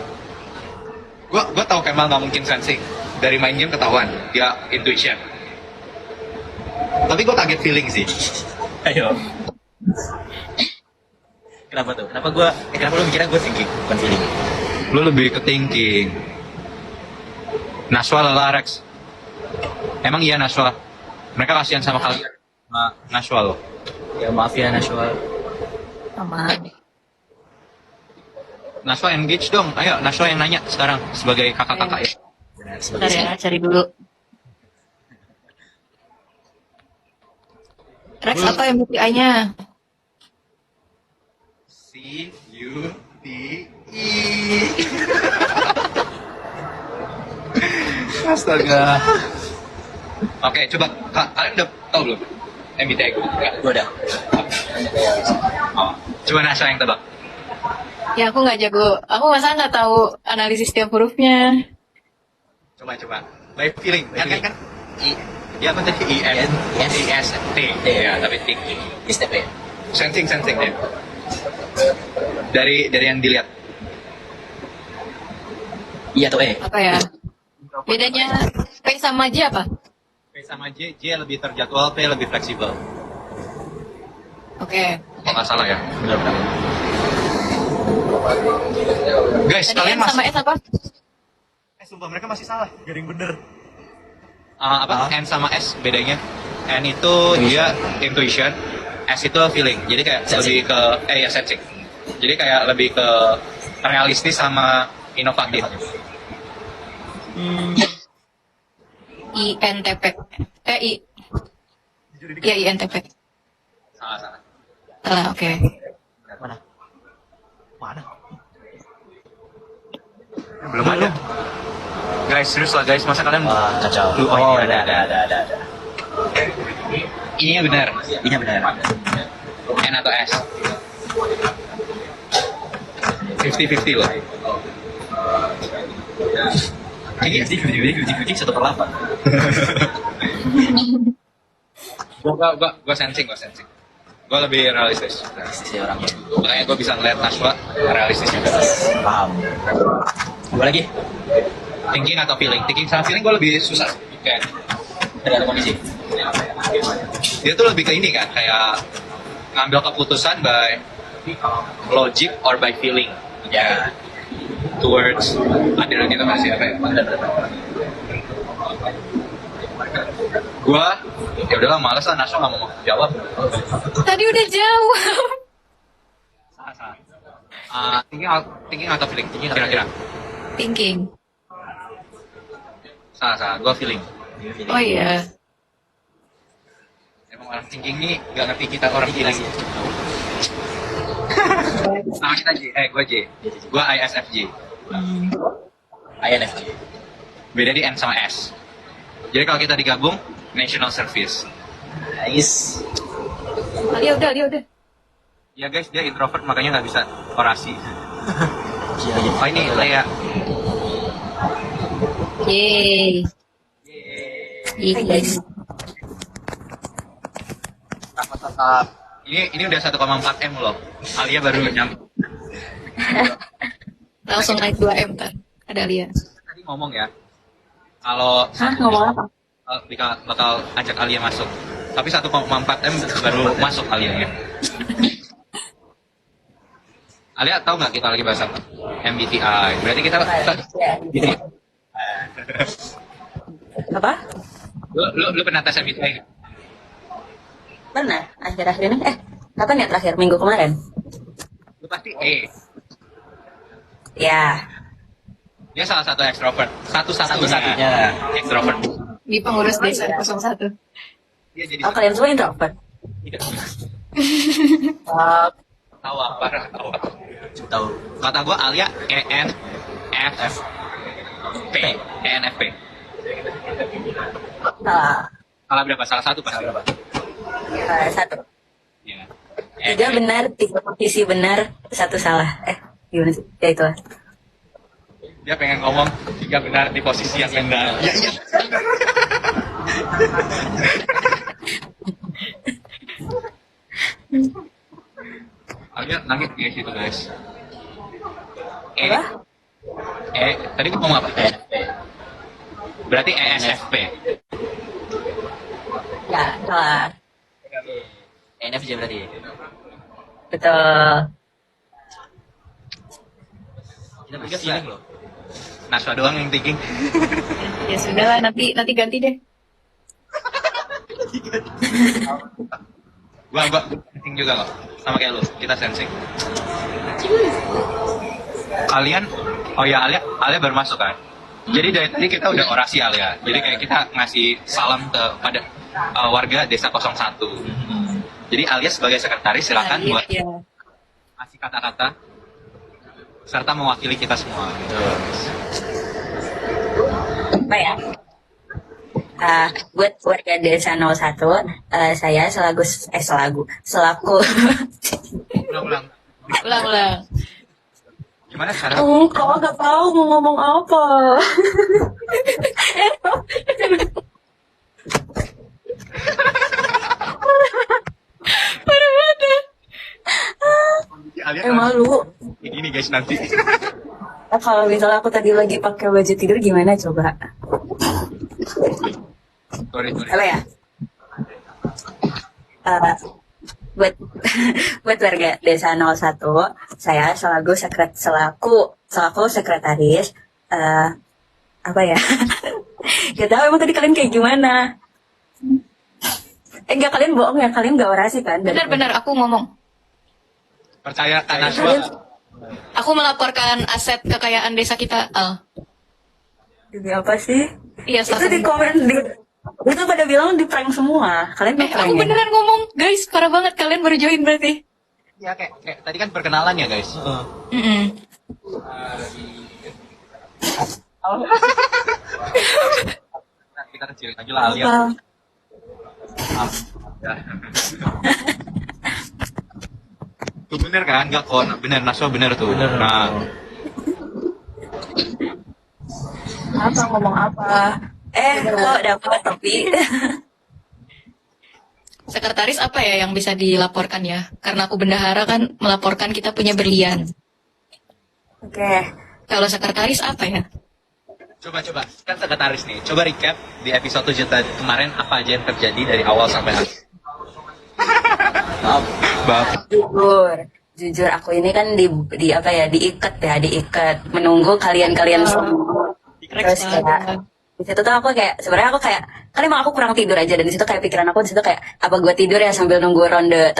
Gua tahu Kemal nggak mungkin sensing. Dari main game ketahuan dia intuition. Tapi gue kaget feeling sih. Ayo. Kenapa tuh? Kenapa lu mikirnya gue thinking, bukan feeling? Lu lebih ke thinking. Naswa lelah Rex. Emang iya Naswa. Mereka kasihan sama kalian. Naswa lo. Ya maaf ya Nashwa. Aman. Naswa engage dong. Ayo Naswa yang nanya sekarang sebagai kakak-kakak ya. Benar, Bentar sebagai ya, cari dulu. Rex apa MBTI-nya? CUTI. Astaga. Oke, coba kalian udah tahu belum MBTI gue? gue udah. Oh. Coba Naswa yang tebak. Ya aku nggak jago. Aku masa nggak tahu analisis tiap hurufnya. Coba. By feeling. By feeling. Kan ya apa tadi IST. Ya, tapi thinking. ISTP. Sensing deh. Dari yang dilihat. Iya atau E? Apa ya? Bedanya P sama J apa? P sama J lebih terjadwal, P lebih fleksibel. Oke. Kalau nggak salah ya. Benar. Guys, Tadi kalian N sama S apa? sumpah mereka masih salah. Garing bener. N sama S bedanya. N itu dia intuition, S itu feeling. Jadi kayak Sensing. lebih ke sensing. Jadi kayak lebih ke realistis sama inovatif. INTP. I. Iya INTP. Salah. Salah, oke. Mana? Belum ada. Guys, serius lah guys, masa kalian Wah, kacau. Oh, ada. ininya benar. Ini benar. N atau S? 50-50 loh. Jadi 1/8. Gua sensing. Gue lebih realistis. Sisi orangnya. Makanya gue bisa ngeliat Naswa realistis juga. Paham. Gue lagi. Thinking atau feeling? Thinking sama feeling gue lebih susah. Kayak Tergantung kondisi. dia tuh lebih ke ini kan, kayak ngambil keputusan by logic or by feeling. Ya. Towards ada gitu masih apa ya? Gue ya udahlah males lah, Naswa nggak mau jawab. Tadi udah jauh. Salah. Thinking atau feeling? Kira-kira. Thinking. Salah. Gue feeling. Oh iya. Emang orang thinking nih nggak ngerti kita orang feeling. Sama kita J. Gue J. Gue ISFJ. INFJ. Beda di N sama S. Jadi kalau kita digabung, National Service. Nice. Alia udah. Ya guys, dia introvert makanya nggak bisa orasi. Gila. Oh ini Lea. Yeay. Yes. Tetap. Ini udah 1,4 M loh. Alia baru nyampe. Langsung naik 2 M kan. Ada Alia. Tadi ngomong ya. Kalau Hah, ngomong apa? bakal ajak Alia masuk. Tapi 1,4 M baru masuk Alianya. Alia tahu nggak kita lagi bahas apa? MBTI. Berarti kita gini. Apa? Lu pernah tes MBTI nggak? Pernah akhir-akhir ini? Kapan ya terakhir? Minggu kemarin? Lu pasti E. Ya. Dia salah satu ekstrovert. Satu-satunya. Ekstrovert. Di pengurus desa 01. Dia jadi Oh, kalian semua introvert? tidak. Oh, Tawa, parah tawa. Tahu. Kata gue Alia ENFP. ENFP. salah. Salah berapa? Salah satu pasti. Satu. Ya. 3 benar, 3 posisi benar, 1 salah. Gimana sih? Ya itulah. Dia pengen ngomong 3 benar di posisi yang benar. Iya, iya. Alia nangis guys itu guys. Apa? Tadi gue ngomong apa? Berarti ENFP. Ya, salah. NFJ berarti. Betul. Kita bertiga feeling loh. Naswa doang yang thinking. Ya sudahlah, nanti ganti deh. Gua sensing juga kok. Sama kayak lu, kita sensing. Kalian, oh ya Alia baru masuk kan? Jadi dari tadi kita udah orasi Alia. Jadi kayak kita ngasih salam kepada warga desa 01. Jadi Alia sebagai sekretaris silakan Iya, buat iya. kasih kata-kata serta mewakili kita semua. Apa ya? Buat warga desa 01, saya selaku Ulang-ulang. Ulang. Gimana cara? kau nggak tahu mau ngomong apa. Alia Malu. kayak gini guys nanti. Kalau misalnya aku tadi lagi pakai baju tidur gimana coba? Sorry. Apa ya? Buat buat warga desa 01, saya selaku sekretaris, apa ya? Gak tahu emang tadi kalian kayak gimana? Enggak, kalian bohong ya, kalian gak orasi kan? Benar, aku ngomong. Percaya kan Naswa? Aku melaporkan aset kekayaan desa kita, Al. Demi apa sih? Iya, Itu di komen itu pada bilang di prank semua. Kalian aku prank ya? beneran ngomong, guys, parah banget kalian baru join berarti. Ya kayak tadi kan perkenalan ya guys. Mm-mm. Kita kecilin aja lah Alia. Tuh bener kan? Enggak kok, bener Naswa bener tuh. Bener. Nah, Apa ngomong apa? Kok dapat tapi Sekretaris apa ya yang bisa dilaporkan ya? Karena aku bendahara kan melaporkan kita punya berlian. Oke. Kalau sekretaris apa ya? coba kan sekretaris nih. Coba recap di episode 7 kemarin apa aja yang terjadi dari awal sampai akhir. Bab. Jujur aku ini kan diikat menunggu kalian semua. Terus kayak di situ tuh aku kayak sebenarnya aku kayak kan emang aku kurang tidur aja, dan di situ kayak pikiran aku di situ kayak apa gue tidur ya sambil nunggu ronde